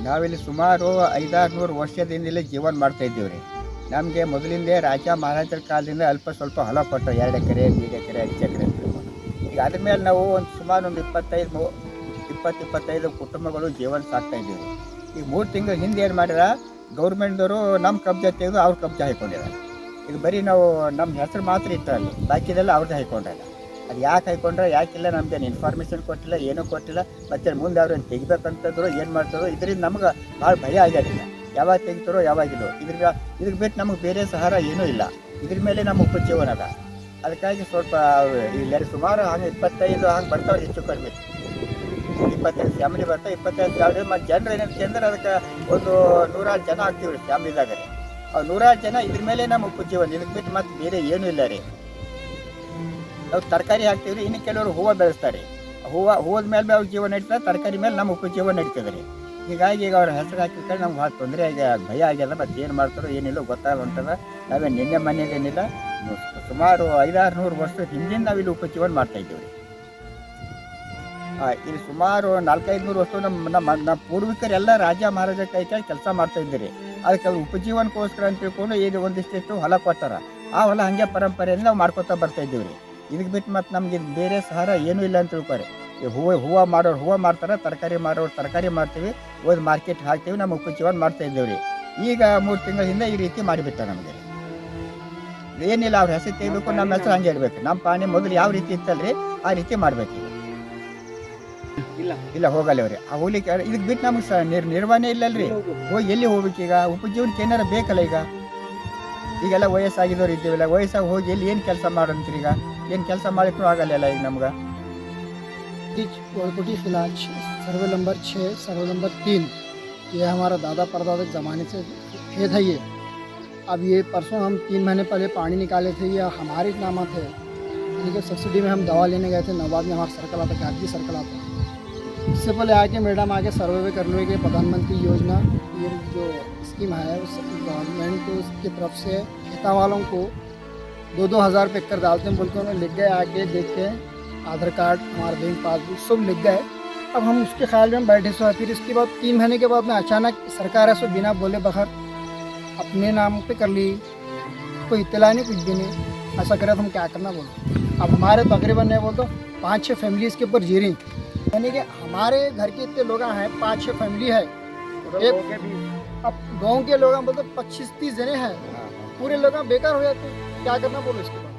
ನಾವಿಲ್ಲಿ ಸುಮಾರು 500-600 ವರ್ಷದಿಂದಲೇ ಜೀವನ ಮಾಡ್ತಾ ಇದ್ದೀವಿ ರೀ. ನಮಗೆ ಮೊದಲಿಂದೇ ರಾಜ ಮಹಾರಾಜರ ಕಾಲದಿಂದ ಅಲ್ಪ ಸ್ವಲ್ಪ ಹೊಲ ಕೊಟ್ಟು 2 ಎಕರೆ 3 ಎಕರೆ 5 ಎಕರೆ ಅಂತ ತಿಳ್ಕೊಂಡು. ಈಗ ಅದ್ರ ಮೇಲೆ ನಾವು ಒಂದು ಸುಮಾರು ಒಂದು 20-25 ಕುಟುಂಬಗಳು ಜೀವನ ಸಾಕ್ತಾ ಇದ್ದೀವಿ. ಈಗ 3 ತಿಂಗಳ ಹಿಂದೆ ಏನು ಮಾಡ್ಯಾರ, ಗೌರ್ಮೆಂಟ್ದವರು ನಮ್ಮ ಕಬ್ಜಾ ತೆಗೆದು ಅವ್ರ ಕಬ್ಜಾ ಹಾಕೊಂಡಿದ್ದಾರೆ. ಈಗ ಬರೀ ನಾವು ನಮ್ಮ ಹೆಸರು ಮಾತ್ರ ಇಟ್ಟಲ್ಲಿ, ಬಾಕಿದೆಲ್ಲ ಅವ್ರದ್ದು ಹಾಕೊಂಡ್ರಲ್ಲ. ಅದು ಯಾಕೆ ಹಾಕೊಂಡ್ರೆ ಯಾಕಿಲ್ಲ, ನಮ್ಗೇನು ಇನ್ಫಾರ್ಮೇಷನ್ ಕೊಟ್ಟಿಲ್ಲ, ಏನೂ ಕೊಟ್ಟಿಲ್ಲ. ಮತ್ತು ಮುಂದೆ ಅವ್ರೇನು ತೆಗಿಬೇಕಂತಂದ್ರು ಏನು ಮಾಡ್ತಾರೋ, ಇದರಿಂದ ನಮ್ಗೆ ಭಾಳ ಭಯ ಆಗ್ಯಾದಿಲ್ಲ. ಯಾವಾಗ ತೆಗಿತಾರೋ ಯಾವಾಗಿಲ್ಲೋ ಇದಕ್ಕೆ ಬಿಟ್ಟು ನಮಗೆ ಬೇರೆ ಸಹಾರ ಏನೂ ಇಲ್ಲ. ಇದ್ರ ಮೇಲೆ ನಮ್ಮ ಉಪಜೀವನ ಅದ. ಅದಕ್ಕಾಗಿ ಸ್ವಲ್ಪ ಇಲ್ಲಿ ಸುಮಾರು ಹಂಗೆ 25 ಹಂಗೆ ಬರ್ತಾವೆ, ಹೆಚ್ಚು ಕಡಿಮೆ 25 ಫ್ಯಾಮಿಲಿ ಬರ್ತಾವೆ. 25 ಸಾವಿರ ಮತ್ತು ಜನರು ಏನಂತ ಅಂದ್ರೆ ಅದಕ್ಕೆ ಒಂದು 100 ಜನ ಆಗ್ತೀವಿ ರೀ ಫ್ಯಾಮಿಲಿದಾಗ ರೀ. 100 ಜನ ಇದ್ರ ಮೇಲೆ ನಮ್ಮ ಉಪಜೀವನ. ಇದಕ್ಕೆ ಬಿಟ್ಟು ಮತ್ತು ಬೇರೆ ಏನೂ ಇಲ್ಲ ರೀ. ನಾವು ತರಕಾರಿ ಹಾಕ್ತೀವಿ ರೀ, ಇನ್ನು ಕೆಲವರು ಹೂವು ಬೆಳೆಸ್ತಾರೆ. ಹೂವದ ಮೇಲೆ ಅವ್ರ ಜೀವನ ನಡೀತದೆ, ತರಕಾರಿ ಮೇಲೆ ನಮ್ಮ ಉಪಜೀವನ ನಡೀತದೆ ರೀ. ಹೀಗಾಗಿ ಈಗ ಅವ್ರ ಹೆಸರು ಹಾಕಿದ್ರೆ ನಮ್ಗೆ ಭಾಳ ತೊಂದರೆ ಭಯ ಆಗ್ಯದ. ಮತ್ತು ಏನು ಮಾಡ್ತಾರೋ ಏನಿಲ್ಲ ಗೊತ್ತಾಗುಂಟದ. ನಾವೇ ನಿನ್ನೆ ಮನೆಗೇನಿಲ್ಲ, ಸುಮಾರು 500-600 ವರ್ಷದ ಹಿಂದಿಂದ ನಾವಿಲ್ಲಿ ಉಪಜೀವನ ಮಾಡ್ತಾಯಿದ್ದೀವಿ ರೀ. ಇಲ್ಲಿ ಸುಮಾರು 400-500 ವರ್ಷ ನಮ್ಮ ಪೂರ್ವಿಕರೆಲ್ಲ ರಾಜ ಮಹಾರಾಜ ಕೈ ಕೆಲಸ ಮಾಡ್ತಾಯಿದ್ದೀರಿ. ಅದಕ್ಕೆ ಅವ್ರು ಉಪಜೀವನಕ್ಕೋಸ್ಕರ ಅಂತ ತಿಳ್ಕೊಂಡು ಇದು ಒಂದಿಷ್ಟು ಹೊಲ ಕೊಟ್ಟಾರ. ಆ ಹೊಲ ಹಾಗೆ ಪರಂಪರೆಯಿಂದ ನಾವು ಮಾಡ್ಕೊತಾ ಬರ್ತಾಯಿದ್ದೀವಿ ರೀ. ಇದಕ್ಕೆ ಬಿಟ್ಟು ಮತ್ತು ನಮ್ಗೆ ಇದು ಬೇರೆ ಸಹಾರ ಏನೂ ಇಲ್ಲ ಅಂತ ತಿಳ್ಕೊರಿ. ಹೂವು ಮಾಡೋರು ಹೂವು ಮಾಡ್ತಾರೆ, ತರಕಾರಿ ಮಾರೋರು ತರಕಾರಿ ಮಾಡ್ತೀವಿ, ಹೋಗಿ ಮಾರ್ಕೆಟ್ ಹಾಕ್ತೀವಿ, ನಮ್ಮ ಉಪಜೀವನ ಮಾಡ್ತಾಯಿದ್ದೀವಿ ರೀ. ಈಗ 3 ತಿಂಗಳ ಹಿಂದೆ ಈ ರೀತಿ ಮಾಡಿಬಿಟ್ಟ ನಮಗೆ. ಏನಿಲ್ಲ, ಅವ್ರ ಹೆಸರು ತೆಗಿಬೇಕು, ನಮ್ಮ ಹೆಸರು ಹಂಗೆ ಇರಬೇಕು. ನಮ್ಮ ಪಾಣಿ ಮೊದಲು ಯಾವ ರೀತಿ ಇತ್ತಲ್ರಿ ಆ ರೀತಿ ಮಾಡಬೇಕು. ಇಲ್ಲ ಹೋಗಲ್ಲ ಅವ್ರಿ. ಆ ಹೋಗ್ಲಿಕ್ಕೆ ಇದಕ್ಕೆ ಬಿಟ್ಟು ನಮಗೆ ನಿರ್ವಹಣೆ ಇಲ್ಲಲ್ರಿ. ಹೋಗಿ ಎಲ್ಲಿ ಹೋಗ್ಬೇಕೀಗ? ಉಪಜೀವನಕ್ಕೆ ಏನಾರು ಬೇಕಲ್ಲ. ಈಗೆಲ್ಲ ವಯಸ್ಸಾಗಿದ್ದವ್ರು ಇದ್ದೀವಲ್ಲ, ವಯಸ್ಸಾಗಿ ಹೋಗಿ ಎಲ್ಲಿ ಏನು ಕೆಲಸ ಮಾಡೋಂತೀರಿ? ಈಗ ಏನು ಕೆಲಸ ಮಾಡಲಿಕ್ಕೂ ಆಗಲ್ಲ ಈಗ ನಮ್ಗೆ. कोटी फिलहाल सर्वे नंबर 6 सर्वे नंबर 3 ये हमारा दादा परदादा के ज़माने से खेत है ये। अब ये परसों हम 3 महीने पहले पानी निकाले थे, ये हमारे नामा थे। यानी कि सब्सिडी में हम दवा लेने गए थे, नवाब में हमारा सर्कल आता, गाजी सर्कल आता। इससे पहले आके मैडम आके सर्वे कर लो कि प्रधानमंत्री योजना ये जो स्कीम है उस गवर्नमेंट की तरफ से खेता वालों को 2-2 हज़ार रुपये कर डालते हैं बोलते उन्होंने लिख गए। आके देख के आधार कार्ड हमारा बैंक पासबुक सब लिख गए। अब हम उसके ख्याल में हम बैठे सो। फिर इसके बाद 3 महीने के बाद में अचानक सरकार है सो बिना बोले बगैर अपने नाम पे कर ली, कोई इत्तला नहीं, कुछ भी नहीं। ऐसा करे तो हम क्या करना बोलो। अब हमारे तकरीबन है वो तो 5-6 फैमिली इसके ऊपर जी रही। यानी कि हमारे घर के इतने लोग हैं, 5-6 फैमिली है। एक अब गाँव के लोग बोलते 25-30 जने हैं, पूरे लोग बेकार हो जाते। क्या करना बोलो इसके बाद।